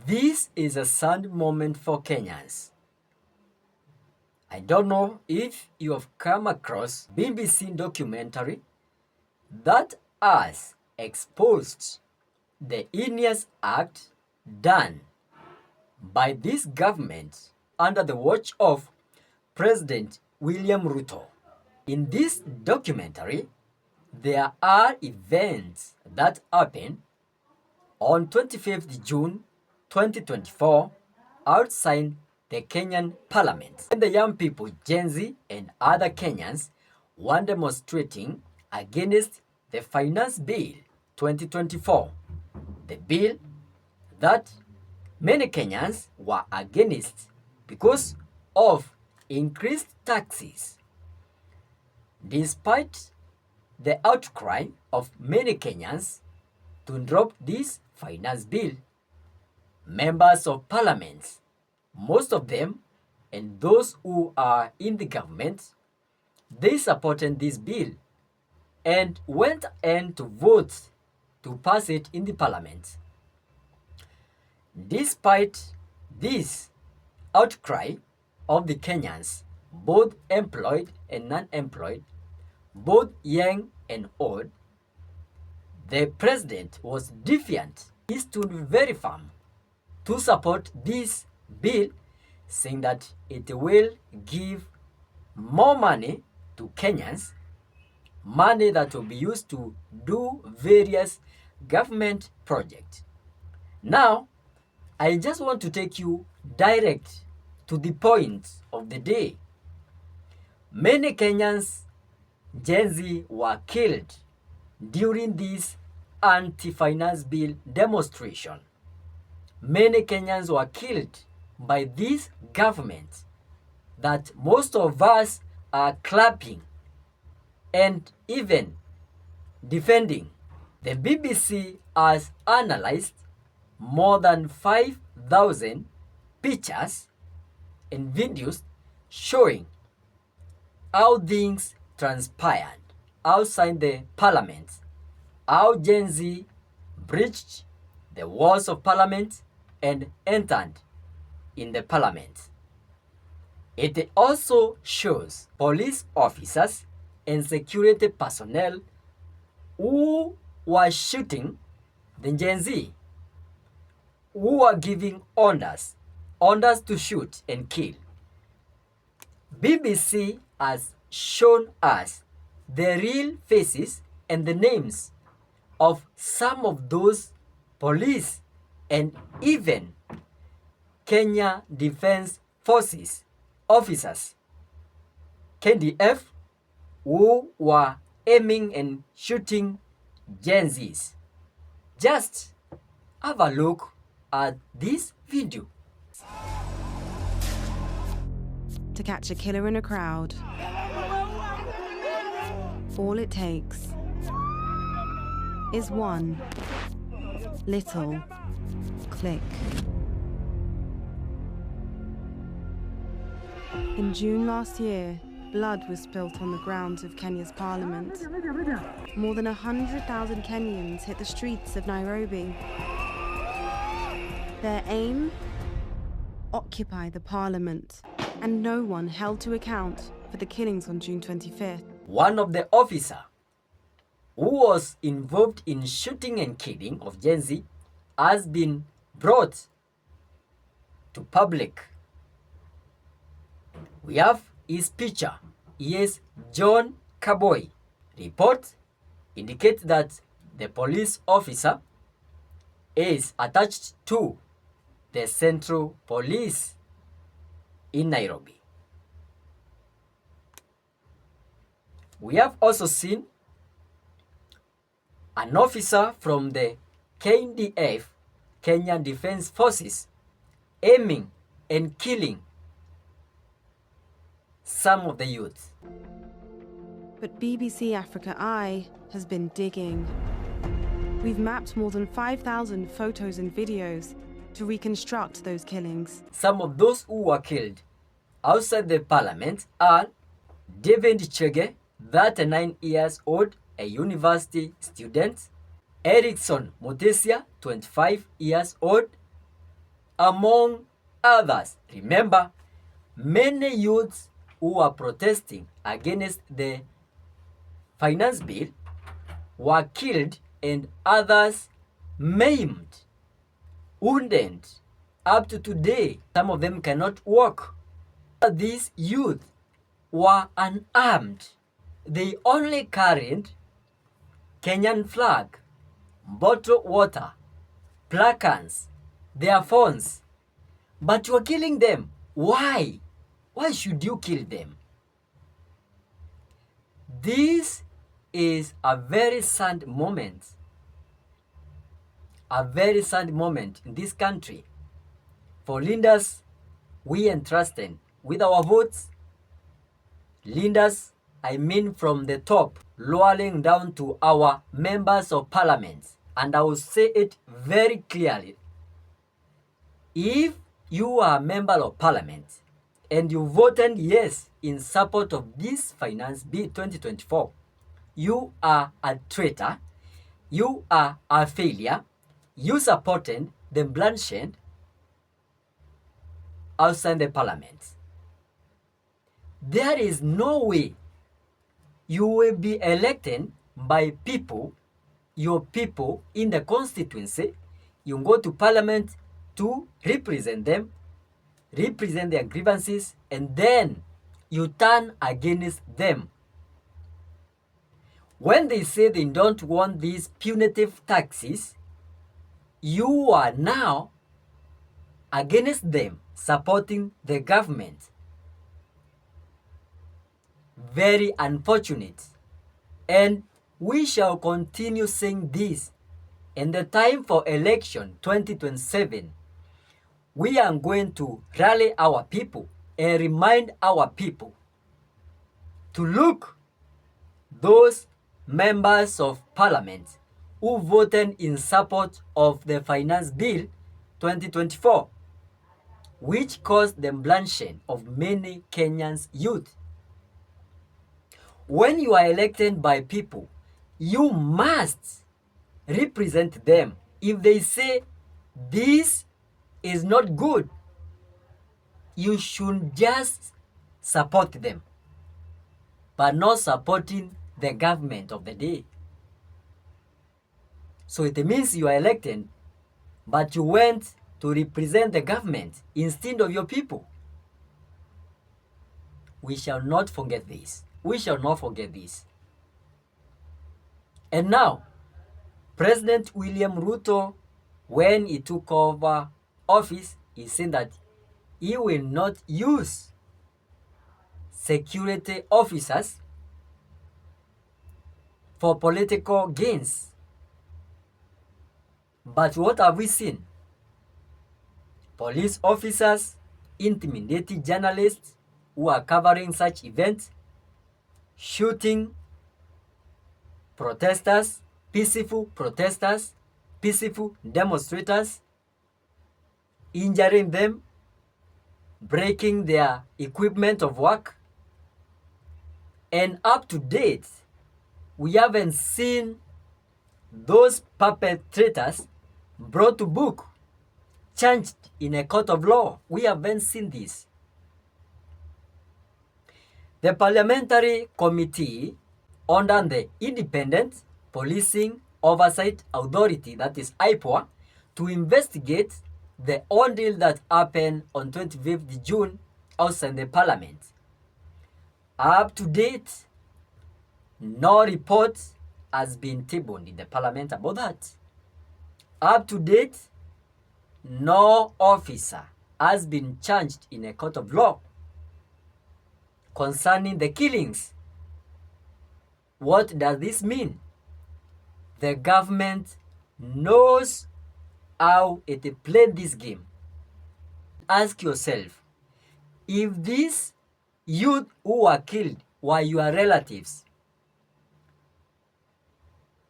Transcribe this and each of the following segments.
This is a sad moment for Kenyans. I don't know if you have come across BBC documentary that has exposed the heinous act done by this government under the watch of President William Ruto. In this documentary, there are events that happened on 25th June 2024 outside the Kenyan Parliament, when the young people, Genz and other Kenyans, were demonstrating against the Finance Bill 2024, the bill that many Kenyans were against because of increased taxes. Despite the outcry of many Kenyans to drop this finance bill, members of parliament, most of them and those who are in the government, they supported this bill and went in to vote to pass it in the parliament. Despite this outcry of the Kenyans, both employed and non-employed, both young and old, the president was defiant. He stood very firm to support this bill, saying that it will give more money to Kenyans, money that will be used to do various government projects. Now, I just want to take you direct to the point of the day. Many Kenyans, Genz were killed during this anti-finance bill demonstration. Many Kenyans were killed by this government that most of us are clapping and even defending. The BBC has analyzed more than 5,000 pictures and videos showing how things transpired outside the parliament, how Genz breached the walls of parliament and entered in the parliament. It also shows police officers and security personnel who were shooting the Genz, who were giving orders to shoot and kill. BBC has shown us the real faces and the names of some of those police and even Kenya Defense Forces officers, KDF, who were aiming and shooting Genz. Just have a look at this video. To catch a killer in a crowd, all it takes is one little click. In June last year, blood was spilt on the grounds of Kenya's parliament. More than 100,000 Kenyans hit the streets of Nairobi. Their aim? Occupy the parliament, and no one held to account for the killings on June 25th. One of the officers who was involved in shooting and killing of Genz has been brought to public. We have his picture. He is John Kaboy. Report indicates that the police officer is attached to the Central Police in Nairobi. We have also seen an officer from the KDF, Kenyan Defense Forces, aiming and killing some of the youth. But BBC Africa Eye has been digging. We've mapped more than 5,000 photos and videos to reconstruct those killings. Some of those who were killed outside the parliament are David Chege, 39 years old, a university student; Erickson Mutesia, 25 years old; among others. Remember, many youths who are protesting against the finance bill were killed and others maimed, wounded. Up to today, some of them cannot walk. These youth were unarmed. They only carried Kenyan flag, bottled water, placards, their phones. But you are killing them. Why? Why should you kill them? This is a very sad moment. A very sad moment in this country. For leaders, we entrusted with our votes. Leaders, I mean from the top, lowering down to our members of parliament. And I will say it very clearly. If you are a member of parliament and you voted yes in support of this finance bill 2024, you are a traitor, you are a failure, you supported the bloodshed outside the parliament. There is no way you will be elected by people, your people in the constituency. You go to parliament to represent them, represent their grievances, and then you turn against them. When they say they don't want these punitive taxes, you are now against them, supporting the government. Very unfortunate. And we shall continue saying this. In the time for election 2027, we are going to rally our people and remind our people to look those members of parliament who voted in support of the finance bill 2024, which caused the bloodshed of many Kenyans youth. When you are elected by people, you must represent them. If they say this is not good, you should just support them, but not supporting the government of the day. So it means you are elected, but you went to represent the government instead of your people. We shall not forget this. We shall not forget this. And now, President William Ruto, when he took over office, he said that he will not use security officers for political gains. But what have we seen? Police officers intimidating journalists who are covering such events, shooting protesters, peaceful protesters, peaceful demonstrators, injuring them, breaking their equipment of work. And up to date, we haven't seen those perpetrators brought to book, charged in a court of law. We haven't seen this. The Parliamentary Committee under the Independent Policing Oversight Authority, that is IPOA, to investigate the ordeal that happened on 25th June outside the Parliament. Up to date, no report has been tabled in the Parliament about that. Up to date, no officer has been charged in a court of law concerning the killings. What does this mean? The government knows how it played this game. Ask yourself, if these youth who were killed were your relatives,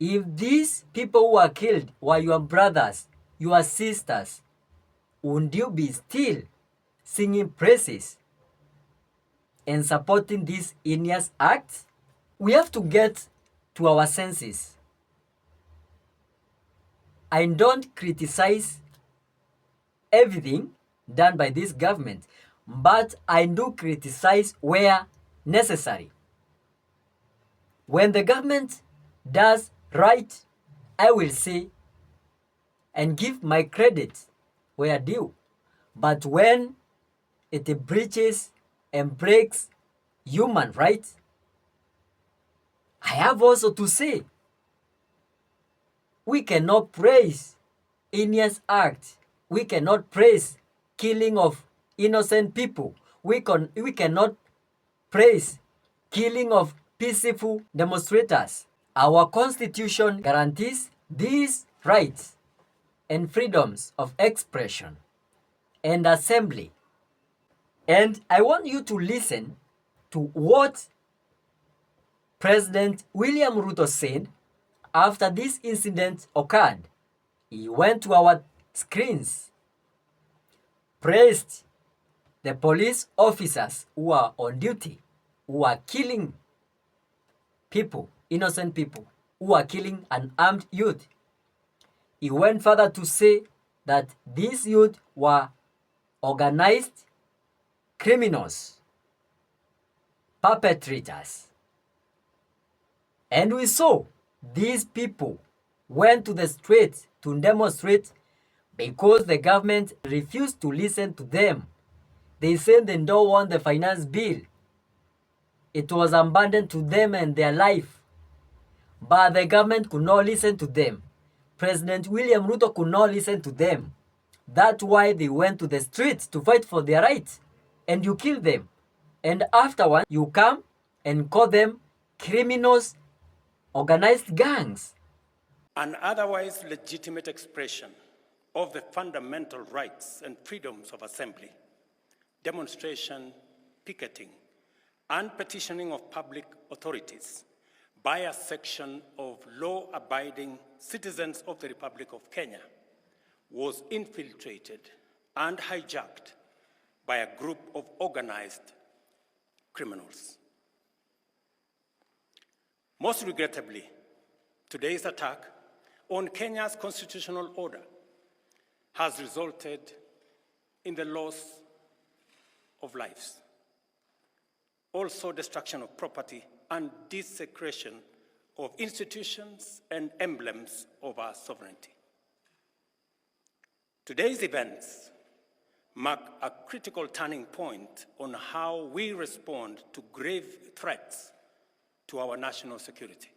if these people who were killed were your brothers, your sisters, would you be still singing praises and supporting this heinous act? We have to get to our senses. I don't criticize everything done by this government, but I do criticize where necessary. When the government does right, I will say and give my credit where due. But when it breaches and breaks human rights, I have also to say we cannot praise heinous act. We cannot praise killing of innocent people. We cannot praise killing of peaceful demonstrators. Our constitution guarantees these rights and freedoms of expression and assembly. And I want you to listen to what President William Ruto said after this incident occurred. He went to our screens, praised the police officers who are on duty, who are killing people, innocent people, who are killing unarmed youth. He went further to say that these youth were organized criminals, perpetrators. And we saw these people went to the streets to demonstrate because the government refused to listen to them. They said they don't want the finance bill. It was abandoned to them and their life. But the government could not listen to them. President William Ruto could not listen to them. That's why they went to the streets to fight for their rights. And you kill them. And afterwards, you come and call them criminals, organized gangs. An otherwise legitimate expression of the fundamental rights and freedoms of assembly, demonstration, picketing, and petitioning of public authorities by a section of law-abiding citizens of the Republic of Kenya was infiltrated and hijacked by a group of organized criminals. Most regrettably, today's attack on Kenya's constitutional order has resulted in the loss of lives, also destruction of property and desecration of institutions and emblems of our sovereignty. Today's events mark a critical turning point on how we respond to grave threats to our national security.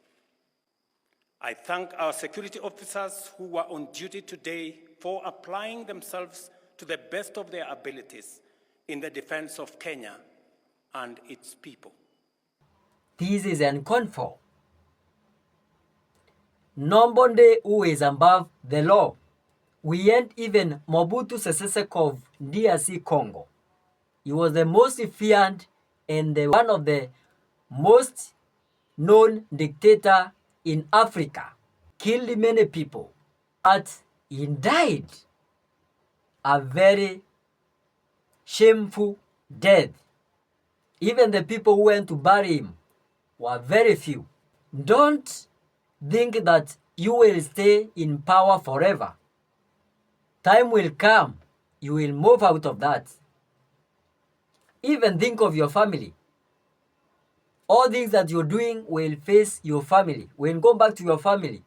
I thank our security officers who were on duty today for applying themselves to the best of their abilities in the defense of Kenya and its people. This is uncalled for. Nobody who is above the law. We ain't even Mobutu Sese Seko of DRC Congo. He was the most feared and one of the most known dictator in Africa. Killed many people, but he died a very shameful death. Even the people who went to bury him were very few. Don't think that you will stay in power forever. Time will come, you will move out of that. Even think of your family. All things that you're doing will face your family. When you go back to your family,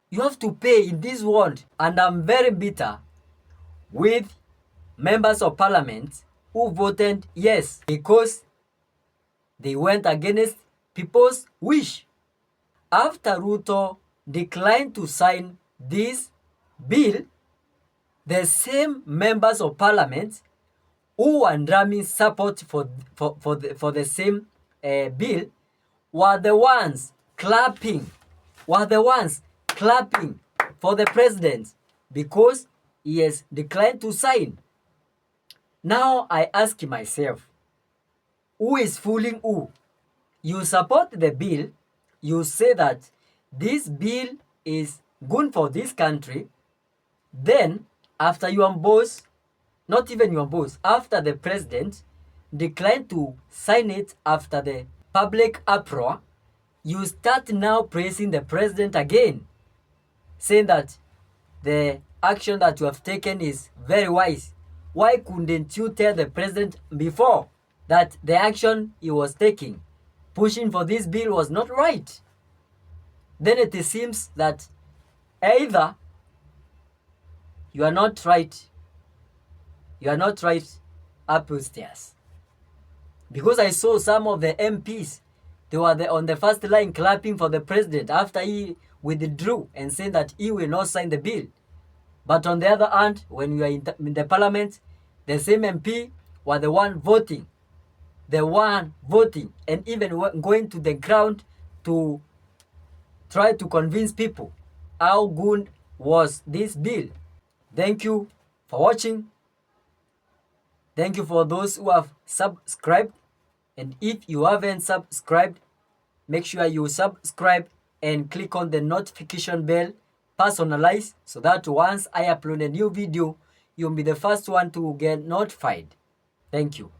you have to pay in this world. And I'm very bitter with members of parliament who voted yes because they went against people's wish. After Ruto declined to sign this bill, the same members of parliament who were drumming support for the same bill were the ones clapping for the president because he has declined to sign. Now I ask myself, who is fooling who? You support the bill, you say that this bill is good for this country, then after your boss, not even your boss, after the president declined to sign it after the public uproar, you start now praising the president again, saying that the action that you have taken is very wise. Why couldn't you tell the president before that the action he was taking, pushing for this bill, was not right? Then it seems that either you are not right upstairs. Because I saw some of the MPs, they were on the first line clapping for the president after he withdrew and said that he will not sign the bill. But on the other hand, when you are in the parliament, the same MP were the one voting, and even going to the ground to try to convince people how good was this bill. Thank you for watching. Thank you for those who have subscribed. And if you haven't subscribed, make sure you subscribe and click on the notification bell, personalize, so that once I upload a new video, you'll be the first one to get notified. Thank you.